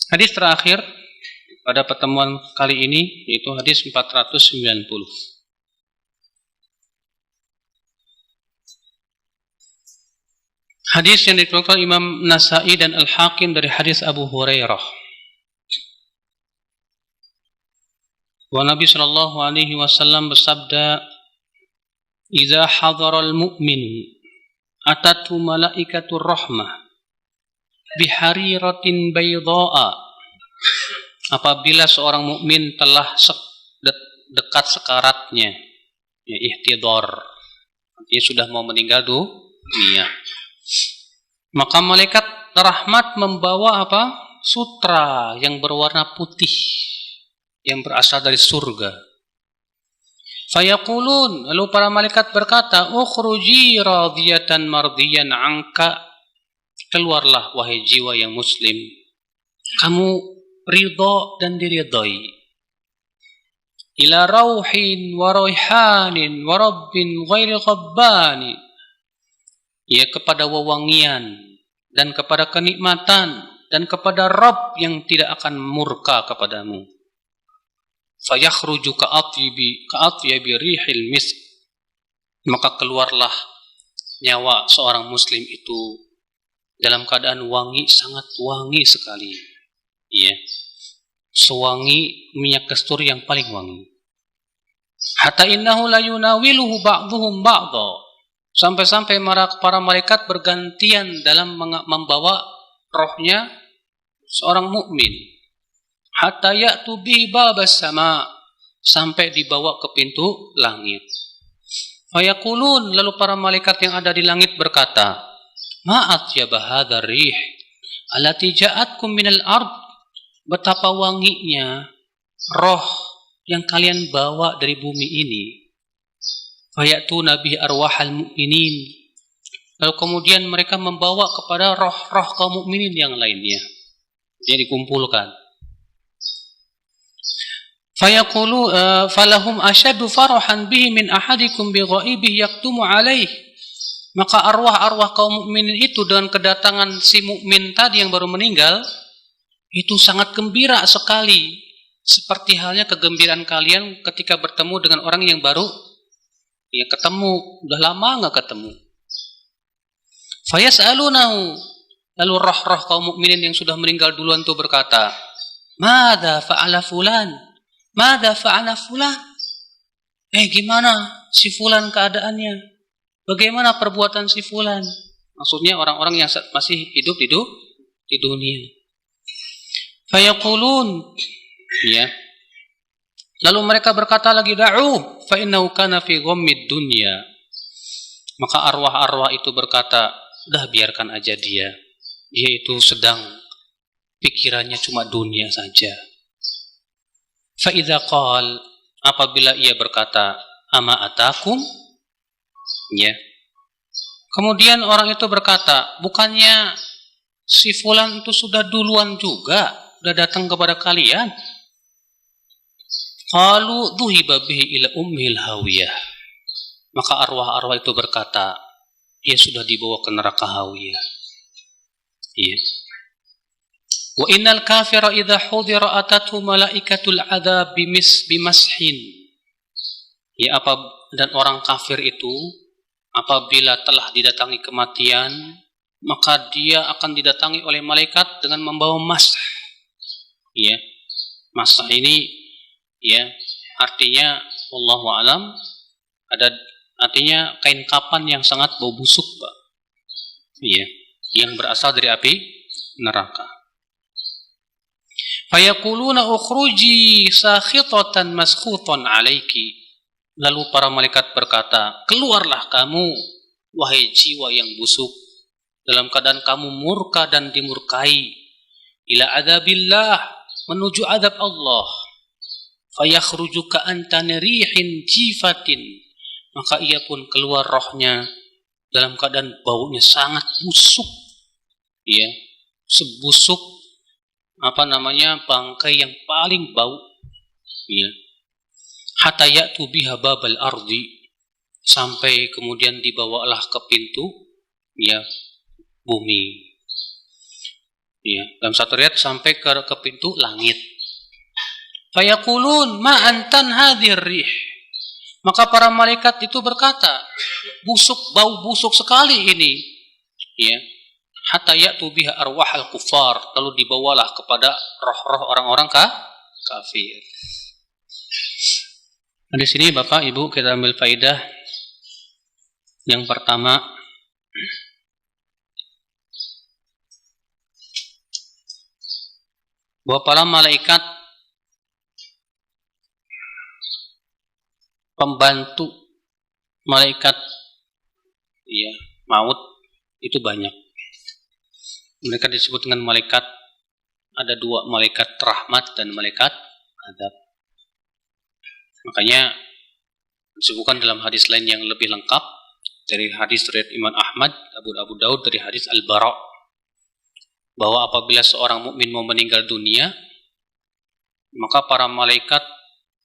Hadis terakhir pada pertemuan kali ini yaitu hadis 490. Hadis yang dikeluarkan Imam Nasa'i dan Al-Hakim dari hadis Abu Hurairah. Bahwa Nabi sallallahu alaihi wasallam bersabda, "Idza hadaral mu'min atatu malaikatur rahmah bihariratin bayda'a." Apabila seorang mukmin telah dekat sekaratnya, ya ihtidar, artinya sudah mau meninggal dunia, maka malaikat rahmat membawa apa? Sutra yang berwarna putih yang berasal dari surga. Fayaqulun, lalu para malaikat berkata, "Ukhruji radiyatan mardiyan anka." Keluarlah wahai jiwa yang muslim, kamu ridha dan diridhai. Ila rauhin wa raihanin wa rabbin ghairi ghabbani. Ya, kepada wewangian dan kepada kenikmatan dan kepada Rabb yang tidak akan murka kepadamu. Fayakhruju ka'atyabi rihil misk. Maka keluarlah nyawa seorang muslim itu dalam keadaan wangi, sangat wangi sekali. Ya, sewangi minyak kasturi yang paling wangi. Hatta innahu la yunawiluhu ba'dhuhum ba'dha. Sampai-sampai para malaikat bergantian dalam membawa rohnya seorang mukmin. Hatta ya'tu bihi babas sama, sampai dibawa ke pintu langit. Fayaqulun, lalu para malaikat yang ada di langit berkata, "Ma'at ya bahadar rih allati ja'atkum minal ard." Betapa wanginya roh yang kalian bawa dari bumi ini. Fayatu nabi arwahal mu'minin. Lalu kemudian mereka membawa kepada roh-roh kaum mukminin yang lainnya. Dia dikumpulkan. Fayaqulu falahum asyaddu farahan bihi min ahadikum bi ghaibihi yaktumu alaih. Maka arwah-arwah kaum mukminin itu dengan kedatangan si mukmin tadi yang baru meninggal itu sangat gembira sekali, seperti halnya kegembiraan kalian ketika bertemu dengan orang yang baru ya ketemu, udah lama nggak ketemu. Fayas'alunahu, lalu roh-roh kaum mukminin yang sudah meninggal duluan itu berkata, "Madza fa'ala fulan? Madza fa'ala fulan?" Gimana si fulan keadaannya? Bagaimana perbuatan si fulan? Maksudnya orang-orang yang masih hidup di dunia. Fayaqulun, ya. Lalu mereka berkata lagi, "Da'u fa innahu kana fi ghammid dunya." Maka arwah-arwah itu berkata, "Dah biarkan aja dia. Dia itu sedang pikirannya cuma dunia saja." Fa idza qal, apabila ia berkata, "Ama atakum?" Ya. Kemudian orang itu berkata, "Bukannya si fulan itu sudah duluan juga, sudah datang kepada kalian?" Qalu dhuhiba bihi ila ummil hawiyah. Maka arwah-arwah itu berkata, dia sudah dibawa ke neraka hawiyah. Iya. Wa innal kafira idza hudira atathu malaikatul adzab bimashin. Ya, dan orang kafir itu apabila telah didatangi kematian, maka dia akan didatangi oleh malaikat dengan membawa masah. Ya. Masah ini ya, artinya wallahu alam artinya kain kapan yang sangat bau busuk, Pak. Iya, yang berasal dari api neraka. Fayaquluna ukhruji sakhitatan maskhutan alaiki. Lalu para malaikat berkata, "Keluarlah kamu wahai jiwa yang busuk dalam keadaan kamu murka dan dimurkai, ila adzabillah, menuju azab Allah." Fayakhruju ka'antani rihin jifatin. Maka ia pun keluar rohnya dalam keadaan baunya sangat busuk. Ya, sebusuk bangkai yang paling bau. Ya. Hatta ya'tu biha babal ardi, sampai kemudian dibawalah ke pintu ya bumi. Ya, dalam satu riwayat sampai ke pintu langit. Fayaqulun ma antan hadhir rih. Maka para malaikat itu berkata, bau busuk sekali ini. Ya. Hatta ya'tu biha arwahal kufar, lalu dibawalah kepada roh-roh orang-orang kafir. Nah, di sini Bapak Ibu kita ambil faidah yang pertama, bahwa para malaikat pembantu malaikat ya maut itu banyak. Mereka disebut dengan malaikat, ada dua, malaikat rahmat dan malaikat adab. Makanya disebutkan dalam hadis lain yang lebih lengkap dari hadis riwayat Imam Ahmad, Abu Daud dari hadis Al-Bara, bahwa apabila seorang mukmin mau meninggal dunia, maka para malaikat,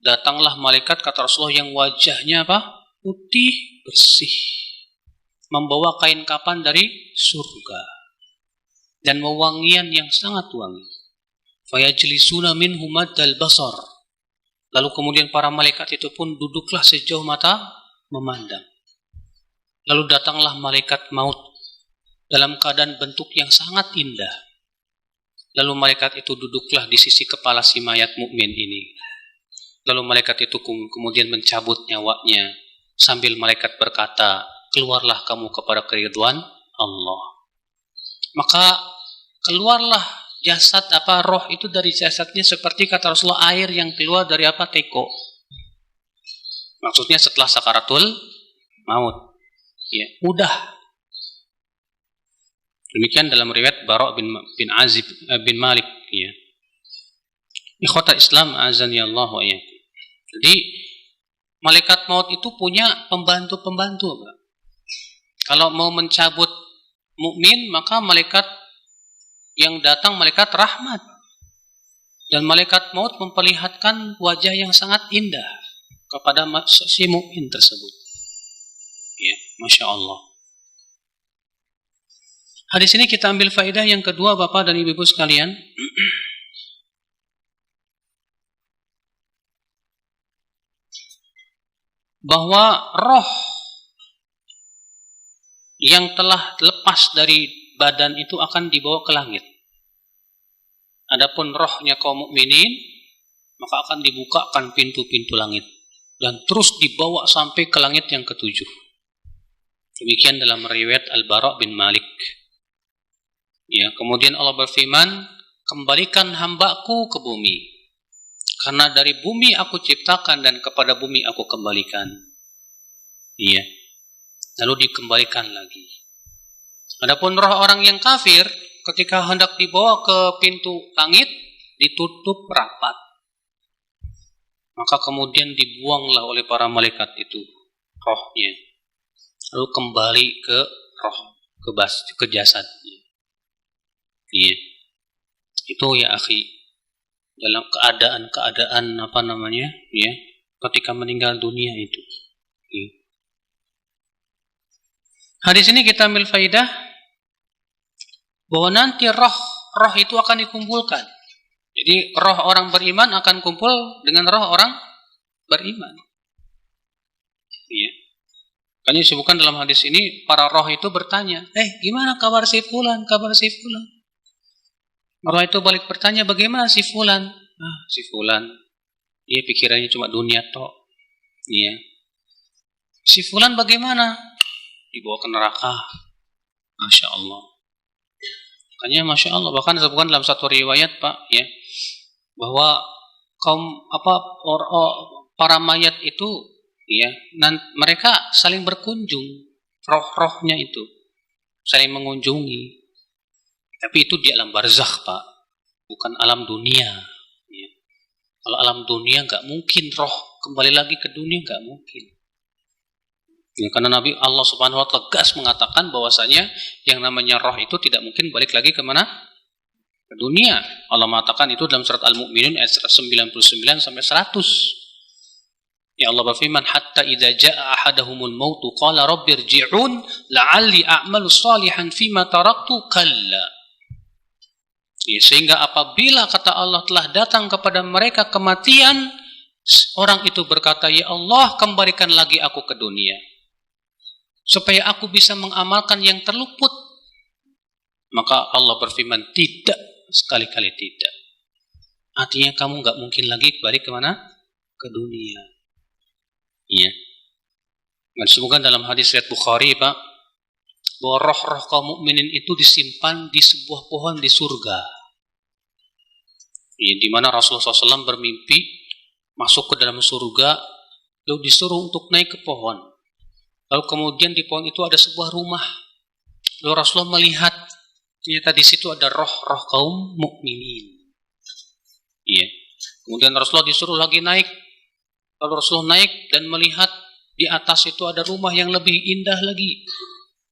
datanglah malaikat kata Rasulullah yang wajahnya apa? Putih bersih, membawa kain kafan dari surga dan wewangian yang sangat wangi. Fayajlisuna minhu maddal basar. Lalu kemudian para malaikat itu pun duduklah sejauh mata memandang. Lalu datanglah malaikat maut dalam keadaan bentuk yang sangat indah. Lalu malaikat itu duduklah di sisi kepala si mayat mukmin ini. Lalu malaikat itu kemudian mencabut nyawanya sambil malaikat berkata, keluarlah kamu kepada keridhaan Allah. Maka keluarlah jasad roh itu dari jasadnya seperti kata Rasulullah air yang keluar dari teko. Maksudnya setelah sakaratul maut. Ya, mudah. Demikian dalam riwayat Bara bin Azib bin Malik ya. Ikhwatal Islam azani Allah wa iyyakum. Jadi malaikat maut itu punya pembantu-pembantu. Kalau mau mencabut mukmin, maka malaikat yang datang malaikat rahmat, dan malaikat maut memperlihatkan wajah yang sangat indah kepada si mukmin tersebut. Ya, masya Allah. Hadis ini kita ambil faedah yang kedua, Bapak dan Ibu sekalian. Bahwa roh yang telah lepas dari badan itu akan dibawa ke langit. Adapun rohnya kaum mukminin, maka akan dibukakan pintu-pintu langit dan terus dibawa sampai ke langit yang ketujuh. Demikian dalam riwayat Al-Bara bin Malik. Ya, kemudian Allah berfirman, kembalikan hambaku ke bumi, karena dari bumi aku ciptakan dan kepada bumi aku kembalikan. Iya. Lalu dikembalikan lagi. Adapun roh orang yang kafir, ketika hendak dibawa ke pintu langit, ditutup rapat. Maka kemudian dibuanglah oleh para malaikat itu rohnya. Lalu kembali ke roh, ke jasadnya. Iya. Itu ya akhi, dalam keadaan ya, ketika meninggal dunia itu. Iya. Hadis ini kita ambil faidah bahwa nanti roh itu akan dikumpulkan. Jadi roh orang beriman akan kumpul dengan roh orang beriman. Iya. Kan disebutkan dalam hadis ini, para roh itu bertanya, gimana kabar si fulan, kabar si fulan? Roh itu balik bertanya, bagaimana si fulan? Si fulan, dia pikirannya cuma dunia tok. Iya. Si fulan bagaimana? Dibawa ke neraka. Masya Allah. Makanya Masya Allah, bahkan disebutkan dalam satu riwayat Pak ya, bahwa kaum para mayat itu ya, mereka saling berkunjung, roh-rohnya itu saling mengunjungi. Tapi itu di alam barzakh Pak, bukan alam dunia ya. Kalau alam dunia nggak mungkin roh kembali lagi ke dunia, nggak mungkin. Ya, karena Nabi Allah Subhanahu wa Ta'ala tegas mengatakan bahwasanya yang namanya roh itu tidak mungkin balik lagi kemana? Ke dunia. Allah mengatakan itu dalam surat Al-Mu'minun ayat 99 sampai 100. Ya Allah berfirman, hatta idza jaa ahadahumul maut qala rabbirji'un la'alli a'malu salihan fima taraktu kalla. Ya, sehingga apabila kata Allah telah datang kepada mereka kematian, orang itu berkata, ya Allah, kembalikan lagi aku ke dunia supaya aku bisa mengamalkan yang terluput. Maka Allah berfirman, tidak, sekali-kali tidak. Artinya kamu nggak mungkin lagi balik kemana? Ke dunia. Iya. Dan semoga dalam hadis riwayat Bukhari, Pak, bahwa roh-roh kaum mukminin itu disimpan di sebuah pohon di surga. Ya, di mana Rasulullah SAW bermimpi masuk ke dalam surga, lalu disuruh untuk naik ke pohon. Lalu kemudian di pohon itu ada sebuah rumah. Lalu Rasulullah melihat, ternyata di situ ada roh-roh kaum mukminin. Iya. Kemudian Rasulullah disuruh lagi naik. Lalu Rasulullah naik dan melihat di atas itu ada rumah yang lebih indah lagi.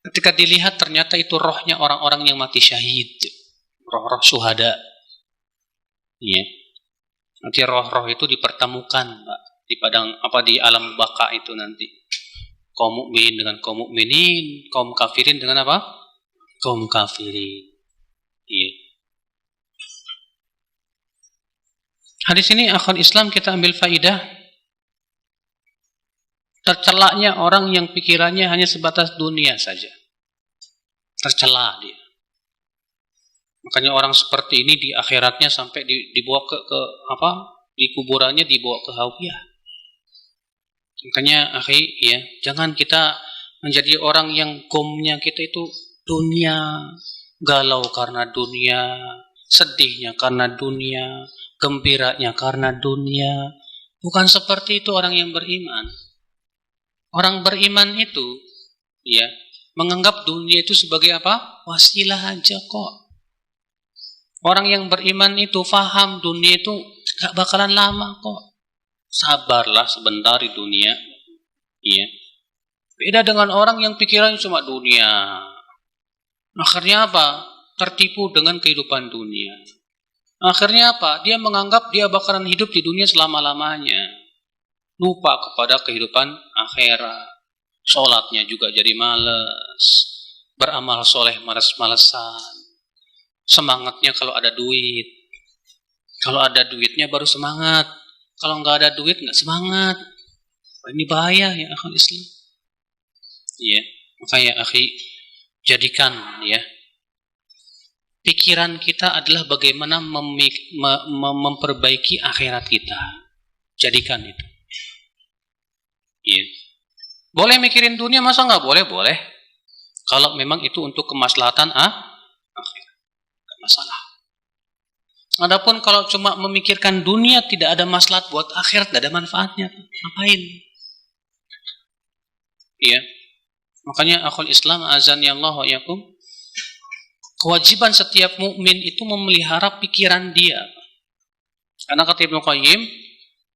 Ketika dilihat ternyata itu rohnya orang-orang yang mati syahid, roh-roh syuhada. Iya. Nanti roh-roh itu dipertemukan, Pak, di padang di alam baka itu nanti. Kaum mukmin dengan kaum mukminin, kaum kafirin dengan apa? Kaum kafirin. Iya. Hadis ini akhwat Islam kita ambil faidah. Tercelaknya orang yang pikirannya hanya sebatas dunia saja. Tercela dia. Makanya orang seperti ini di akhiratnya sampai dibawa ke di kuburannya dibawa ke hawiyah. Makanya ya, jangan kita menjadi orang yang gomnya kita itu dunia, galau karena dunia, sedihnya karena dunia, gembiranya karena dunia. Bukan seperti itu orang yang beriman. Orang beriman itu ya menganggap dunia itu sebagai apa? Wasilah aja kok. Orang yang beriman itu faham dunia itu gak bakalan lama kok. Sabarlah sebentar di dunia. Iya. Beda dengan orang yang pikirannya cuma dunia. Akhirnya apa? Tertipu dengan kehidupan dunia. Akhirnya apa? Dia menganggap dia bakalan hidup di dunia selama-lamanya. Lupa kepada kehidupan akhirat. Sholatnya juga jadi males. Beramal soleh males-malesan. Semangatnya kalau ada duit. Kalau ada duitnya baru semangat. Kalau nggak ada duit nggak semangat. Ini bahaya ya akhwat Islam. Ya, makanya akhi, jadikan ya pikiran kita adalah bagaimana memperbaiki akhirat kita. Jadikan itu. Iya. Boleh mikirin dunia, masa nggak boleh? Boleh. Kalau memang itu untuk kemaslahatan akhirat, nggak masalah. Adapun kalau cuma memikirkan dunia tidak ada maslahat buat akhirat, tidak ada manfaatnya. Ngapain? Iya. Makanya akhul Islam azani Allah wa yakum, kewajiban setiap mukmin itu memelihara pikiran dia. Karena kata Ibnu Qayyim,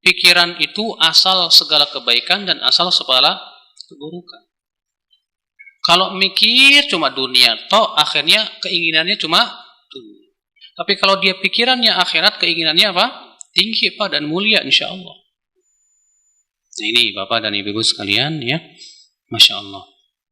pikiran itu asal segala kebaikan dan asal segala keburukan. Kalau mikir cuma dunia, toh akhirnya keinginannya cuma dunia. Tapi kalau dia pikirannya akhirat, keinginannya apa? Tinggi Pak dan mulia insya Allah. Nah, ini Bapak dan Ibu sekalian ya, Masya Allah.